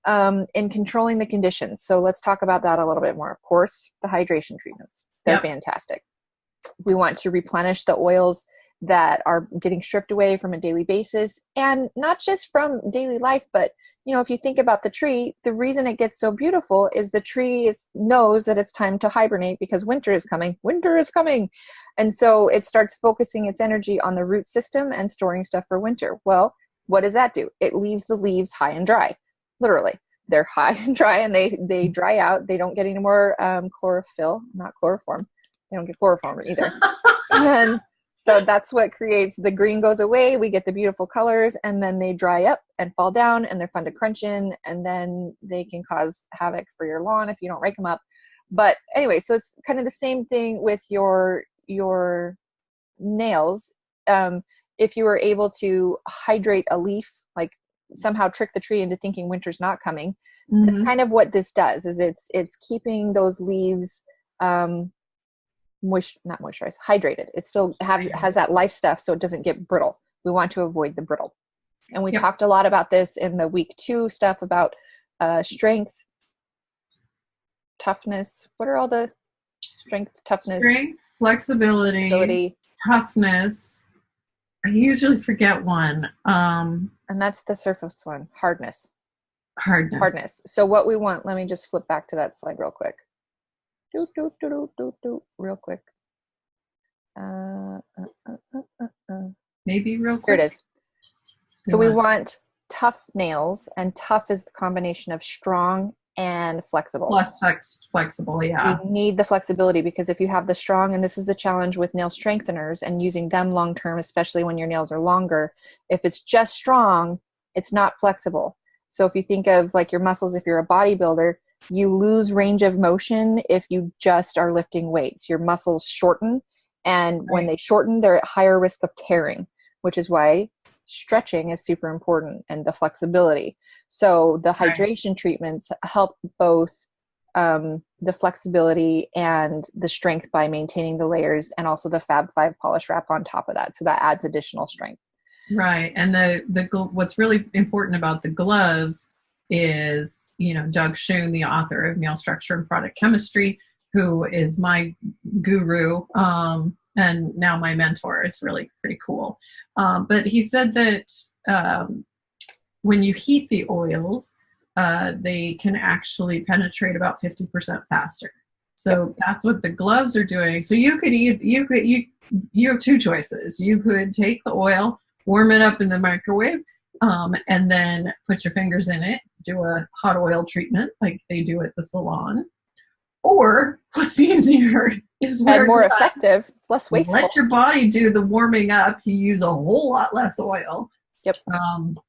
in controlling the conditions. So let's talk about that a little bit more. Of course, the hydration treatments, they're fantastic. We want to replenish the oils that are getting stripped away from a daily basis, and not just from daily life, but if you think about the tree, the reason it gets so beautiful is the tree knows that it's time to hibernate because winter is coming. And so it starts focusing its energy on the root system and storing stuff for winter. Well, what does that do? It leaves the leaves high and dry. Literally, they're high and dry, and they dry out. They don't get any more chlorophyll, not chloroform. They don't get chloroform either. And so that's what creates the green goes away. We get the beautiful colors, and then they dry up and fall down, and they're fun to crunch in, and then they can cause havoc for your lawn if you don't rake them up. But anyway, so it's kind of the same thing with your nails. If you were able to hydrate a leaf, like somehow trick the tree into thinking winter's not coming, that's kind of what this does. Is it's keeping those leaves not moisturized, hydrated. It still has that life stuff, so it doesn't get brittle. We want to avoid the brittle. And we talked a lot about this in the week 2 stuff about strength, toughness. What are all the strength, toughness? Strength, flexibility, toughness. I usually forget one. And that's the surface one, hardness. Hardness. So what we want, let me just flip back to that slide real quick. Real quick. Maybe real quick. Here it is. So we want tough nails, and tough is the combination of strong and flexible. Plus flexible, yeah. We need the flexibility, because if you have the strong, and this is the challenge with nail strengtheners and using them long term, especially when your nails are longer, if it's just strong, it's not flexible. So if you think of like your muscles, if you're a bodybuilder, you lose range of motion if you just are lifting weights. Your muscles shorten, and when they shorten, they're at higher risk of tearing, which is why stretching is super important, and the flexibility. So the hydration treatments help both the flexibility and the strength by maintaining the layers, and also the Fab 5 polish wrap on top of that. So that adds additional strength. Right. And what's really important about the gloves is, Doug Schoon, the author of Nail Structure and Product Chemistry, who is my guru and now my mentor. It's really pretty cool. But he said that when you heat the oils, they can actually penetrate about 50% faster. So that's what the gloves are doing. So you have 2 choices. You could take the oil, warm it up in the microwave, and then put your fingers in it, do a hot oil treatment like they do at the salon. Or what's easier is more effective, less wasteful. Let your body do the warming up. You use a whole lot less oil. Yep.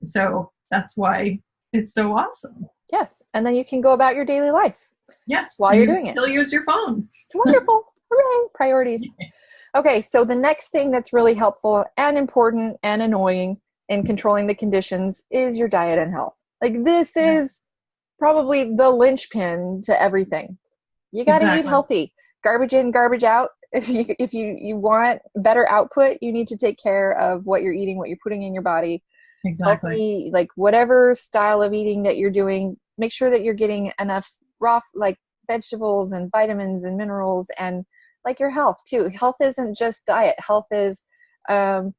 So that's why it's so awesome. Yes. And then you can go about your daily life. Yes. While you're doing it. Still use your phone. Wonderful. Hooray. Priorities. Okay. So the next thing that's really helpful and important and annoying in controlling the conditions is your diet and health. Like this is probably the linchpin to everything. You got to eat healthy. Garbage in, garbage out. If you want better output, you need to take care of what you're eating, what you're putting in your body. Exactly. Healthy, like whatever style of eating that you're doing, make sure that you're getting enough raw, like vegetables and vitamins and minerals, and like your health too. Health isn't just diet. Health is, are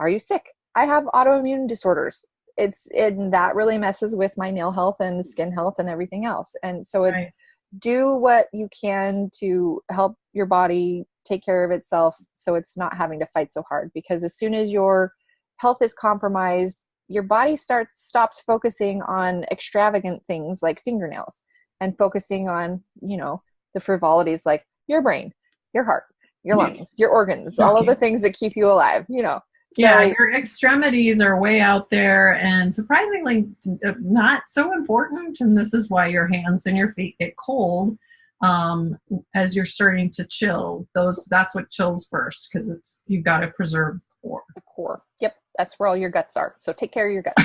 you sick? I have autoimmune disorders. That really messes with my nail health and skin health and everything else. And so it's do what you can to help your body take care of itself, so it's not having to fight so hard. Because as soon as your health is compromised, your body stops focusing on extravagant things like fingernails and focusing on, the frivolities like your brain, your heart, your lungs, your organs, all of the things that keep you alive, So, your extremities are way out there and surprisingly not so important. And this is why your hands and your feet get cold as you're starting to chill. That's what chills first, because you've got to preserve the core. The core. Yep. That's where all your guts are. So take care of your guts.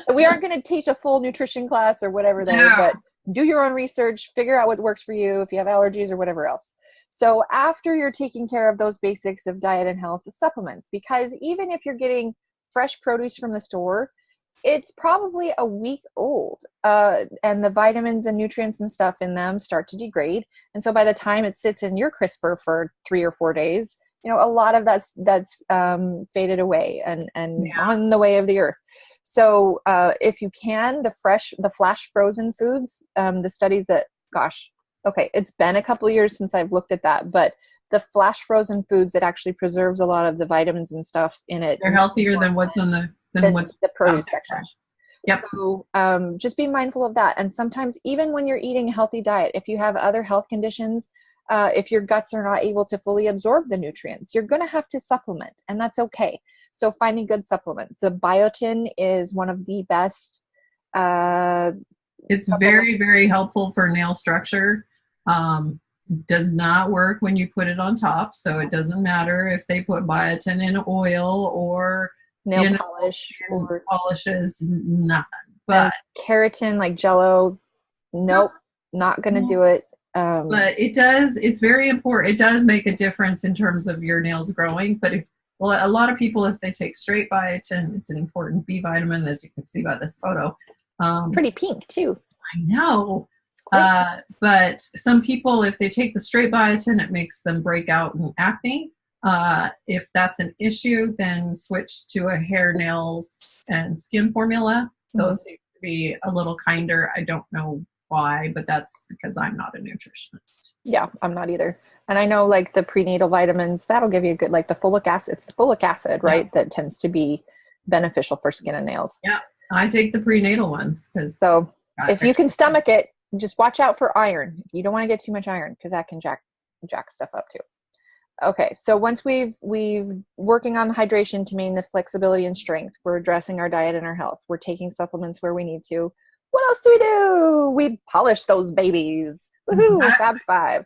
So we aren't going to teach a full nutrition class or whatever but do your own research, figure out what works for you if you have allergies or whatever else. So after you're taking care of those basics of diet and health, the supplements, because even if you're getting fresh produce from the store, It's probably a week old, and the vitamins and nutrients and stuff in them start to degrade. And so by the time it sits in your crisper for 3 or 4 days, a lot of that's faded away and on the way of the earth. So if you can, the flash frozen foods, the studies that, okay, it's been a couple years since I've looked at that, but the flash frozen foods, it actually preserves a lot of the vitamins and stuff in it. They're healthier than what's in what's the produce section. Yep. So just be mindful of that. And sometimes even when you're eating a healthy diet, if you have other health conditions, if your guts are not able to fully absorb the nutrients, you're going to have to supplement, and that's okay. So finding good supplements. The biotin is one of the best. It's very, very helpful for nail structure. Does not work when you put it on top, so it doesn't matter if they put biotin in oil or nail polish or polishes, nothing. But keratin like Jello, nope, not going to do it. But it's very important. It does make a difference in terms of your nails growing. But a lot of people, if they take straight biotin, it's an important B vitamin, as you can see by this photo. It's pretty pink too. I know. But some people, if they take the straight biotin, it makes them break out in acne. If that's an issue, then switch to a hair, nails, and skin formula. Those seem to be a little kinder. I don't know why, but that's because I'm not a nutritionist. Yeah, I'm not either. And I know like the prenatal vitamins, that'll give you a good, like the folic acid, it's the folic acid, right? Yeah. That tends to be beneficial for skin and nails. Yeah, I take the prenatal ones. So if you can stomach it, just watch out for iron. You don't want to get too much iron because that can jack stuff up too. Okay, so once we've working on hydration to maintain the flexibility and strength, we're addressing our diet and our health. We're taking supplements where we need to. What else do? We polish those babies. Woohoo, Fab Five.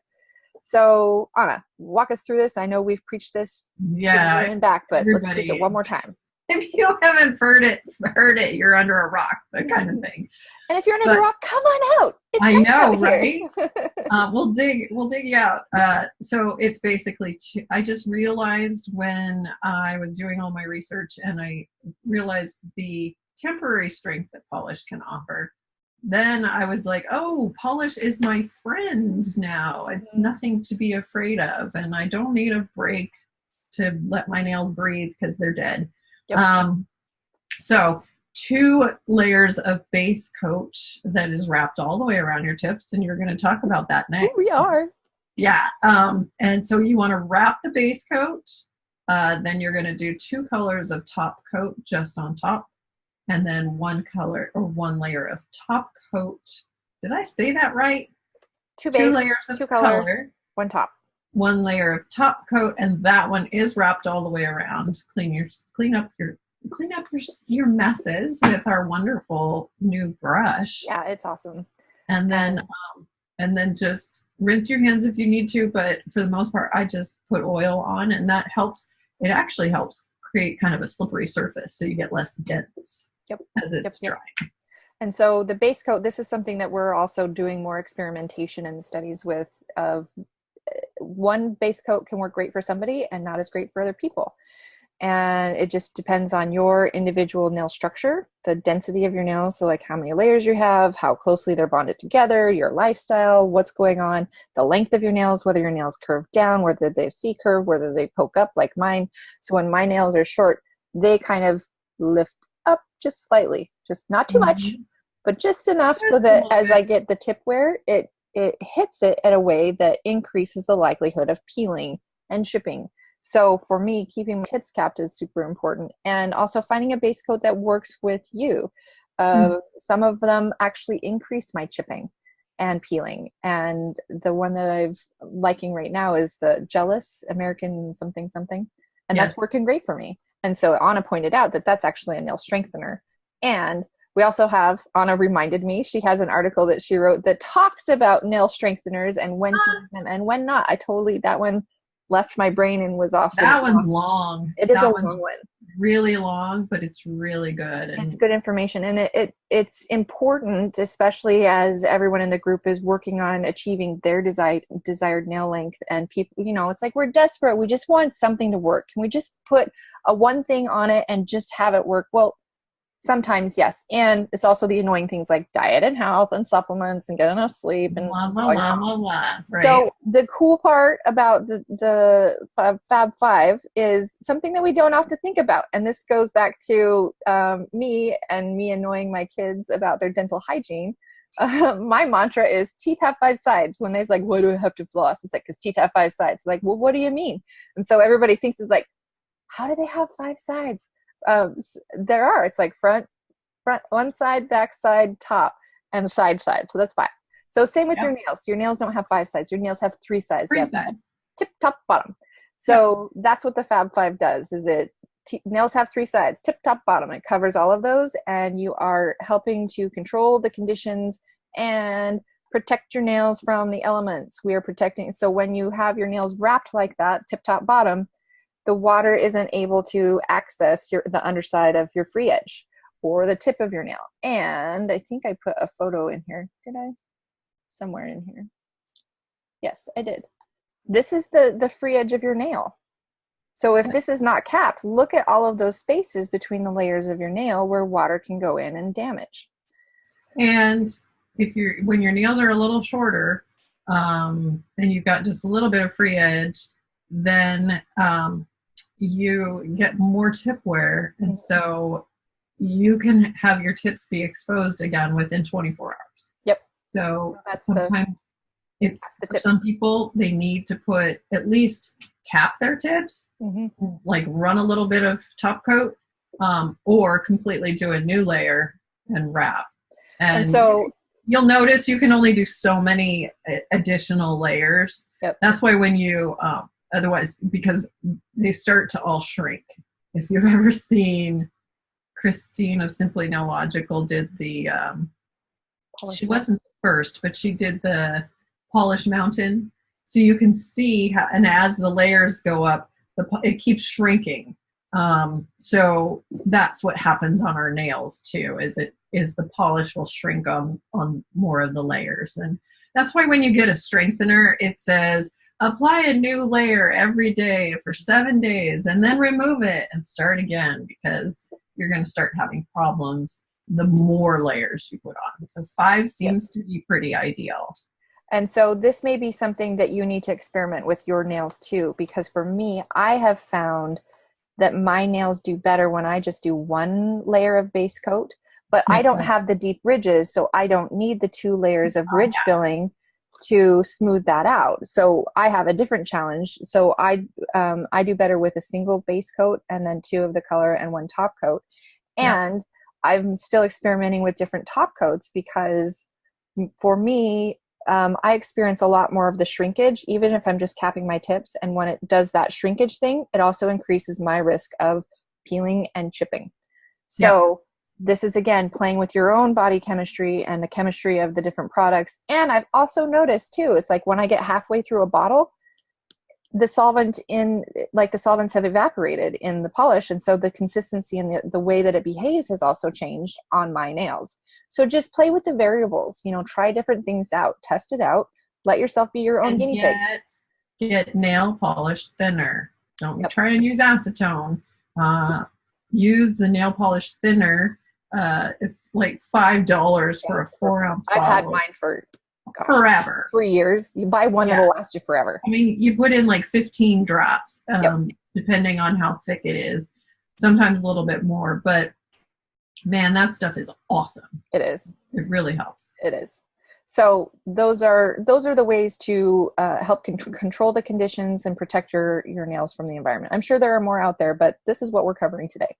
So Anna, walk us through this. I know we've preached this and back, but let's preach it one more time. If you haven't heard it, you're under a rock, that kind of thing. And if you're under the rock, come on out. It's I know, right? We'll dig you out. So it's basically, I just realized when I was doing all my research and I realized the temporary strength that polish can offer. Then I was like, oh, polish is my friend now. It's nothing to be afraid of. And I don't need a break to let my nails breathe because they're dead. Yep. So 2 layers of base coat that is wrapped all the way around your tips, and you're going to talk about that next. We are. Yeah. And so you want to wrap the base coat. Then you're going to do 2 colors of top coat just on top, and then 1 layer of top coat. Did I say that right? 2 base, 2 layers of 2 color, 1 top. 1 layer of top coat, and that one is wrapped all the way around. Clean up your messes with our wonderful new brush. Yeah, it's awesome. And then just rinse your hands if you need to, but for the most part, I just put oil on, and that helps. It actually helps create kind of a slippery surface, so you get less dents as it's drying. And so the base coat, this is something that we're also doing more experimentation and studies with. Of one base coat can work great for somebody and not as great for other people. And it just depends on your individual nail structure, the density of your nails. So like how many layers you have, how closely they're bonded together, your lifestyle, what's going on, the length of your nails, whether your nails curve down, whether they C curve, whether they poke up like mine. So when my nails are short, they kind of lift up just slightly, just not too much, but just enough so that as I get the tip wear, it hits it in a way that increases the likelihood of peeling and chipping. So for me, keeping my tips capped is super important, and also finding a base coat that works with you. Some of them actually increase my chipping and peeling, and the one that I'm liking right now is the Jealous American something, and that's working great for me. And so Anna pointed out that that's actually a nail strengthener. And we also have, Anna reminded me, she has an article that she wrote that talks about nail strengtheners and when to use them and when not. that one left my brain and was off. That one's long. It is a long one. Really long, but it's really good. And it's good information. And it's important, especially as everyone in the group is working on achieving their desired nail length. And people, it's like we're desperate. We just want something to work. Can we just put one thing on it and just have it work? Well, Sometimes, yes. And it's also the annoying things like diet and health and supplements and get enough sleep and blah, blah, blah, blah, blah, right? So the cool part about the Fab Five is something that we don't often think about. And this goes back to me annoying my kids about their dental hygiene. My mantra is teeth have 5 sides. When they're like, why do I have to floss? It's like, because teeth have 5 sides. Like, well, what do you mean? And so everybody thinks it's like, how do they have 5 sides? There are. It's like front, one side, back side, top, and side. So that's 5. So same with your nails. Your nails don't have 5 sides. Your nails have 3 sides. You have tip, top, bottom. So that's what the Fab Five does. Is it nails have 3 sides, tip, top, bottom. It covers all of those, and you are helping to control the conditions and protect your nails from the elements. We are protecting. So when you have your nails wrapped like that, tip, top, bottom, the water isn't able to access the underside of your free edge or the tip of your nail. And I think I put a photo in here. Did I? Somewhere in here. Yes, I did. This is the free edge of your nail. So if this is not capped, look at all of those spaces between the layers of your nail where water can go in and damage. And when your nails are a little shorter, and you've got just a little bit of free edge, then you get more tip wear, and so you can have your tips be exposed again within 24 hours. Yep. So sometimes for some people, they need to put at least cap their tips, like run a little bit of top coat, or completely do a new layer and wrap. And so you'll notice you can only do so many additional layers. Yep. That's why when you, otherwise, because they start to all shrink. If you've ever seen Christine of Simply No Logical did the, she wasn't the first, but she did the Polish Mountain. So you can see how, and as the layers go up, it keeps shrinking. So that's what happens on our nails too, is the polish will shrink on more of the layers. And that's why when you get a strengthener, it says, apply a new layer every day for 7 days and then remove it and start again, because you're going to start having problems the more layers you put on. So 5 seems to be pretty ideal. And so this may be something that you need to experiment with your nails too, because for me, I have found that my nails do better when I just do 1 layer of base coat, but I don't have the deep ridges, so I don't need the 2 layers of ridge filling to smooth that out. So I have a different challenge. So I do better with a single base coat and then 2 of the color and 1 top coat. And I'm still experimenting with different top coats because for me, I experience a lot more of the shrinkage, even if I'm just capping my tips. And when it does that shrinkage thing, it also increases my risk of peeling and chipping. So this is, again, playing with your own body chemistry and the chemistry of the different products. And I've also noticed too, it's like when I get halfway through a bottle, the solvents have evaporated in the polish. And so the consistency and the way that it behaves has also changed on my nails. So just play with the variables, try different things out, test it out, let yourself be your own guinea pig. Get nail polish thinner. Don't try and use acetone. Use the nail polish thinner. It's like $5 for a 4-ounce bottle. I've had mine for forever. 3 years. You buy one, it'll last you forever. I mean, you put in like 15 drops, depending on how thick it is. Sometimes a little bit more, but man, that stuff is awesome. It is. It really helps. It is. So those are the ways to help control the conditions and protect your nails from the environment. I'm sure there are more out there, but this is what we're covering today.